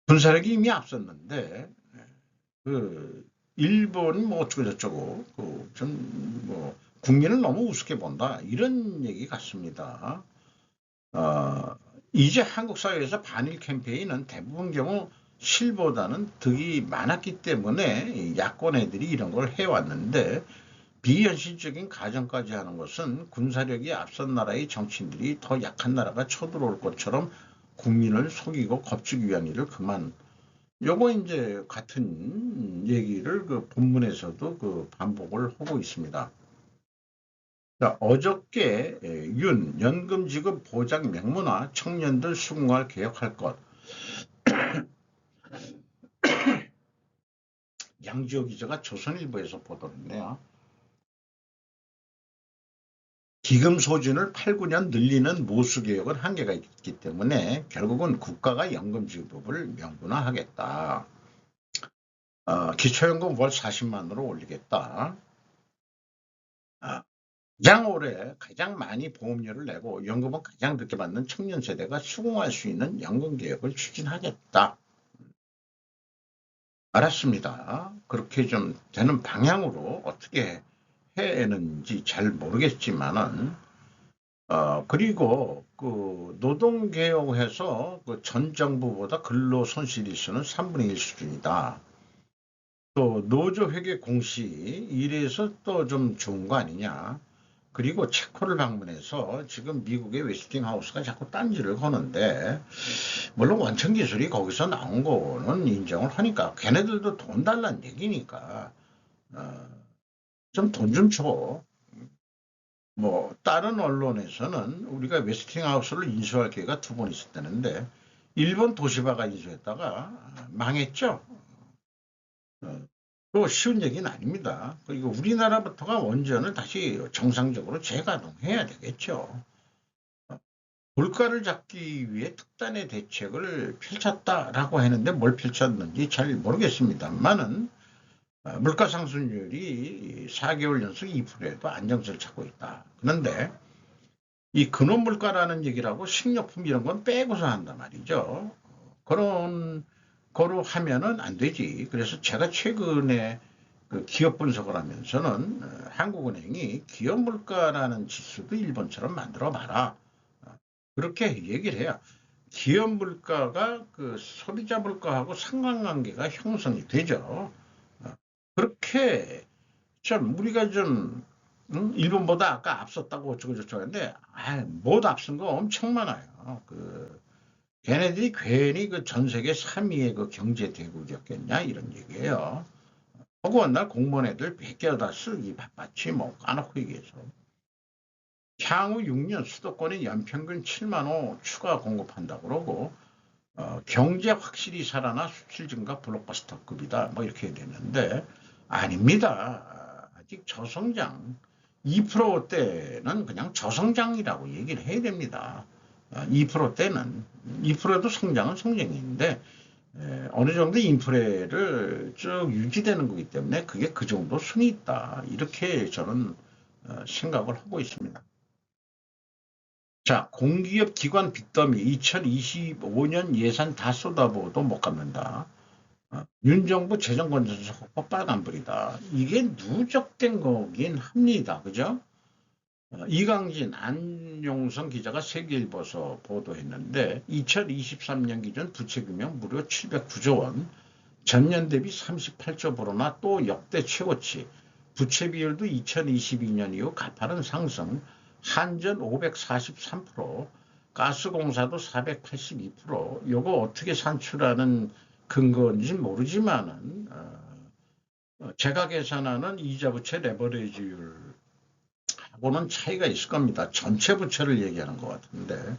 군사력이 이미 앞섰는데 일본이 뭐 어쩌고 저쩌고 좀뭐 국민을 너무 우습게 본다 이런 얘기 같습니다. 이제 한국 사회에서 반일 캠페인은 대부분 경우 실보다는 득이 많았기 때문에 야권 애들이 이런 걸 해왔는데 비현실적인 가정까지 하는 것은 군사력이 앞선 나라의 정치인들이 더 약한 나라가 쳐들어올 것처럼 국민을 속이고 겁주기 위한 일을 그만. 요거 이제 같은 얘기를 본문에서도 반복을 하고 있습니다. 자, 어저께 연금 지급 보장 명문화 청년들 수긍할 개혁할 것. 양지호 기자가 조선일보에서 보도를 했네요. 기금 소진을 8, 9년 늘리는 모수개혁은 한계가 있기 때문에 결국은 국가가 연금 지급을 명분화하겠다. 기초연금 월 40만으로 올리겠다. 가장 오래 가장 많이 보험료를 내고 연금은 가장 늦게 받는 청년 세대가 수긍할 수 있는 연금 개혁을 추진하겠다. 알았습니다. 그렇게 좀 되는 방향으로 어떻게 해내는지 잘 모르겠지만은 그리고 노동개혁해서 전 정부보다 근로 손실일수는 3분의 1 수준이다. 또 노조 회계 공시 이래서 또 좀 좋은 거 아니냐. 그리고 체코를 방문해서 지금 미국의 웨스팅하우스가 자꾸 딴지를 거는데 물론 원천 기술이 거기서 나온 거는 인정을 하니까 걔네들도 돈 달란 얘기니까 좀 돈 좀 줘. 뭐 다른 언론에서는 우리가 웨스팅하우스를 인수할 기회가 2번 있었다는데 일본 도시바가 인수했다가 망했죠. 또 쉬운 얘기는 아닙니다. 그리고 우리나라부터가 원전을 다시 정상적으로 재가동해야 되겠죠. 물가를 잡기 위해 특단의 대책을 펼쳤다라고 했는데 뭘 펼쳤는지 잘 모르겠습니다만은 물가 상승률이 4개월 연속 2%에도 안정세를 찾고 있다. 그런데 이 근원 물가라는 얘기라고 식료품 이런 건 빼고서 한단 말이죠. 그런 거로 하면은 안 되지. 그래서 제가 최근에 기업 분석을 하면서는 한국은행이 기업 물가라는 지수도 일본처럼 만들어 봐라. 그렇게 얘기를 해요. 기업 물가가 소비자 물가하고 상관관계가 형성이 되죠. 그렇게 좀 우리가 좀 일본보다 아까 앞섰다고 어쩌고 저쩌고 하는데 못 앞선 거 엄청 많아요. 걔네들이 괜히 그 전 세계 3위의 그 경제 대국이었겠냐 이런 얘기예요. 허구한 날 공무원 애들 100개다 쓰기 바빴지 뭐 까놓고 얘기해서. 향후 6년 수도권에 연평균 7만 호 추가 공급한다 그러고 경제 확실히 살아나 수출 증가 블록버스터급이다 뭐 이렇게 되는데 아닙니다. 아직 저성장 2%대는 그냥 저성장이라고 얘기를 해야 됩니다. 2%대는 2%도 성장은 성장인데 어느 정도 인플레를 쭉 유지되는 거기 때문에 그게 그 정도 순위 있다. 이렇게 저는 생각을 하고 있습니다. 자, 공기업 기관 빚더미 2025년 예산 다 쏟아부어도 못 갚는다. 윤 정부 재정건전성 확보 빨간불이다. 이게 누적된 거긴 합니다. 그죠? 이강진, 안용성 기자가 세계일보에서 보도했는데 2023년 기준 부채 규모 무려 709조 원, 전년 대비 38.5%나 또 역대 최고치. 부채 비율도 2022년 이후 가파른 상승, 한전 543%, 가스공사도 482%. 요거 어떻게 산출하는 근거인지 모르지만은 제가 계산하는 이자 부채 레버리지율 하고는 차이가 있을 겁니다. 전체 부채를 얘기하는 것 같은데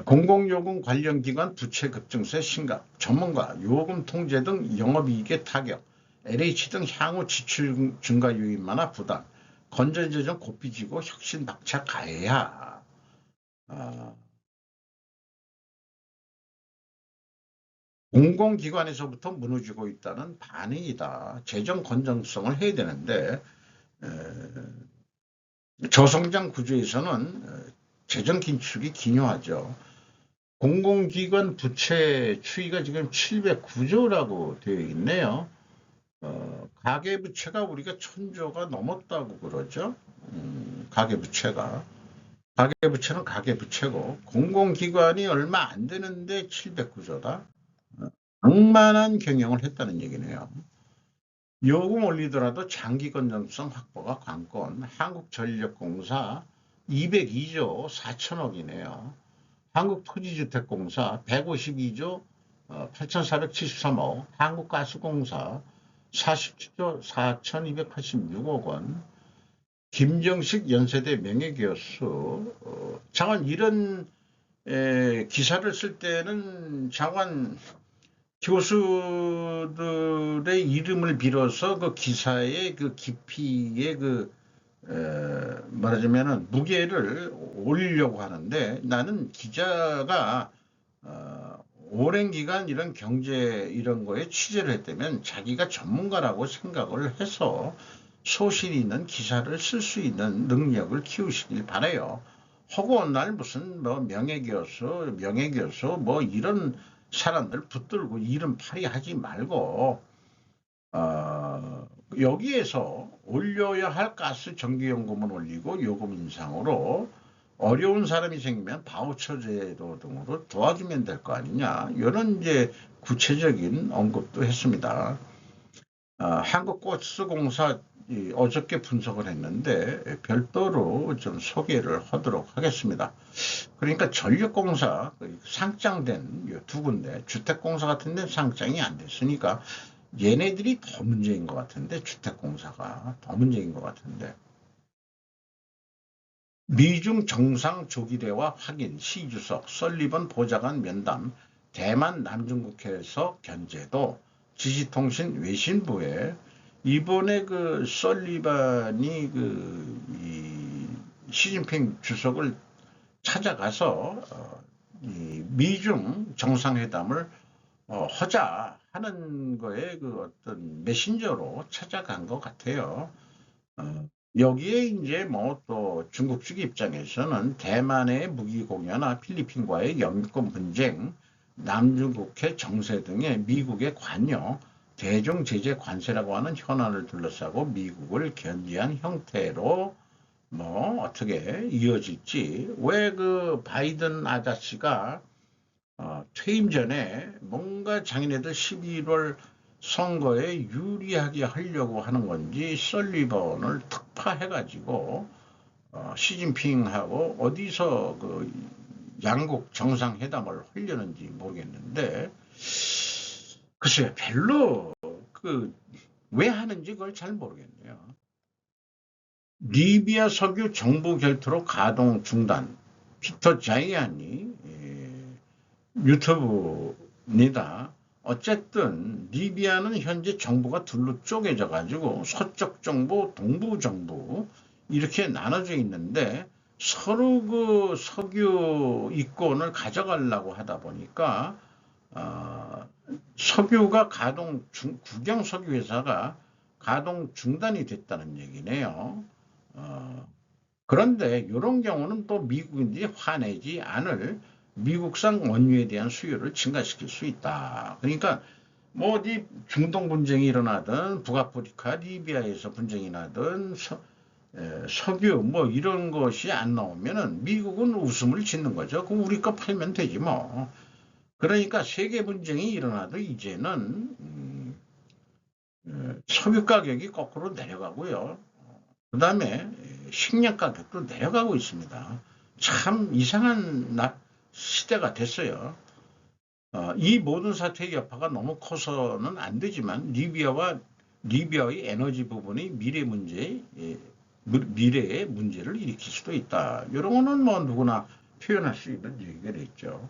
공공요금 관련 기관 부채 급증세 심각, 전문가 요금 통제 등 영업이익의 타격, LH 등 향후 지출 증가 요인만화 부담, 건전재정 고삐지고 혁신 박차 가해야. 아, 공공기관에서부터 무너지고 있다는 반응이다. 재정 건전성을 해야 되는데 저성장 구조에서는 재정 긴축이 기묘하죠. 공공기관 부채 추이가 지금 709조라고 되어 있네요. 가계부채가 우리가 1000조가 넘었다고 그러죠. 가계부채가. 가계부채는 가계부채고 공공기관이 얼마 안 되는데 709조다. 악만한 경영을 했다는 얘기네요. 요금 올리더라도 장기 건전성 확보가 관건. 한국전력공사 202조 4천억이네요. 한국토지주택공사 152조 8,473억, 한국가스공사 47조 4,286억 원, 김정식 연세대 명예교수, 장관 이런 기사를 쓸 때는 장관 교수들의 이름을 빌어서 그 기사의 그 깊이의 그 말하자면은 무게를 올리려고 하는데 나는 기자가 오랜 기간 이런 경제 이런 거에 취재를 했다면 자기가 전문가라고 생각을 해서 소실 있는 기사를 쓸 수 있는 능력을 키우시길 바래요. 허구한 날 무슨 뭐 명예교수 뭐 이런 사람들 붙들고 이름 팔이 하지 말고 여기에서 올려야 할 가스 전기요금을 올리고 요금 인상으로 어려운 사람이 생기면 바우처 제도 등으로 도와주면 될 거 아니냐 이런 이제 구체적인 언급도 했습니다. 한국가스공사 어저께 분석을 했는데 별도로 좀 소개를 하도록 하겠습니다. 그러니까 전력공사 상장된 두 군데 주택공사 같은 데는 상장이 안 됐으니까 얘네들이 더 문제인 것 같은데 주택공사가 더 문제인 것 같은데 미중 정상 조기 대화 확인 시 주석 설리번 보좌관 면담 대만 남중국해에서 견제도 지시통신 외신부에 이번에 그 설리반이 시진핑 주석을 찾아가서 이 미중 정상회담을 하자 하는 거에 그 어떤 메신저로 찾아간 것 같아요. 여기에 이제 뭐 또 중국 측 입장에서는 대만의 무기 공여나 필리핀과의 영유권 분쟁, 남중국해 정세 등의 미국의 관여, 대중 제재 관세라고 하는 현안을 둘러싸고 미국을 견제한 형태로 뭐 어떻게 이어질지 왜 그 바이든 아저씨가 퇴임 전에 뭔가 자기네들 11월 선거에 유리하게 하려고 하는 건지 설리번을 특파해가지고 시진핑하고 어디서 그 양국 정상회담을 하려는지 모르겠는데, 글쎄요, 별로 왜 하는지 그걸 잘 모르겠네요. 리비아 석유 정부 결투로 가동 중단. 피터 자이안이 유튜브입니다. 어쨌든 리비아는 현재 정부가 둘로 쪼개져 가지고 서쪽 정부, 동부 정부 이렇게 나눠져 있는데 서로 그 석유 이권을 가져가려고 하다 보니까 석유가 국영 석유 회사가 가동 중단이 됐다는 얘기네요. 그런데 이런 경우는 또 미국인들이 화내지 않을 미국산 원유에 대한 수요를 증가시킬 수 있다. 그러니까 뭐 어디 중동 분쟁이 일어나든 북아프리카 리비아에서 분쟁이 나든 석유 뭐 이런 것이 안 나오면은 미국은 웃음을 짓는 거죠. 그럼 우리 거 팔면 되지 뭐. 그러니까 세계 분쟁이 일어나도 이제는 석유 가격이 거꾸로 내려가고요. 그 다음에 식량 가격도 내려가고 있습니다. 참 이상한 시대가 됐어요. 이 모든 사태의 여파가 너무 커서는 안 되지만 리비아의 에너지 부분이 미래의 문제를 일으킬 수도 있다. 이런 거는 뭐 누구나 표현할 수 있는 얘기가 됐죠.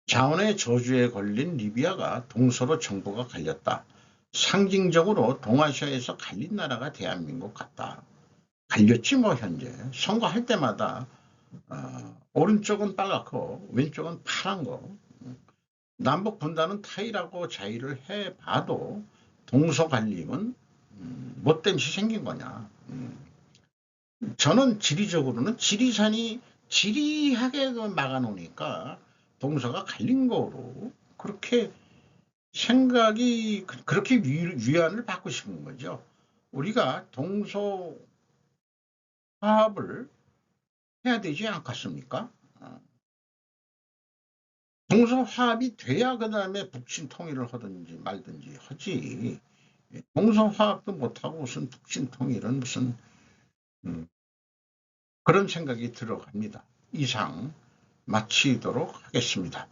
자원의 저주에 걸린 리비아가 동서로 정부가 갈렸다. 상징적으로 동아시아에서 갈린 나라가 대한민국 같다. 갈렸지 뭐 현재. 선거할 때마다 오른쪽은 빨갛고 왼쪽은 파란 거. 남북 분단은 타이라고 자의를 해봐도 동서 갈림은 못된 짓이 생긴 거냐. 저는 지리적으로는 지리산이 지리하게 막아놓으니까 동서가 갈린 거로 그렇게 생각이 그렇게 위안을 받고 싶은 거죠. 우리가 동서 화합을 해야 되지 않겠습니까? 동서 화합이 돼야 그 다음에 북친 통일을 하든지 말든지 하지. 동서 화합도 못하고 무슨 북친 통일은 무슨 그런 생각이 들어갑니다. 이상 마치도록 하겠습니다.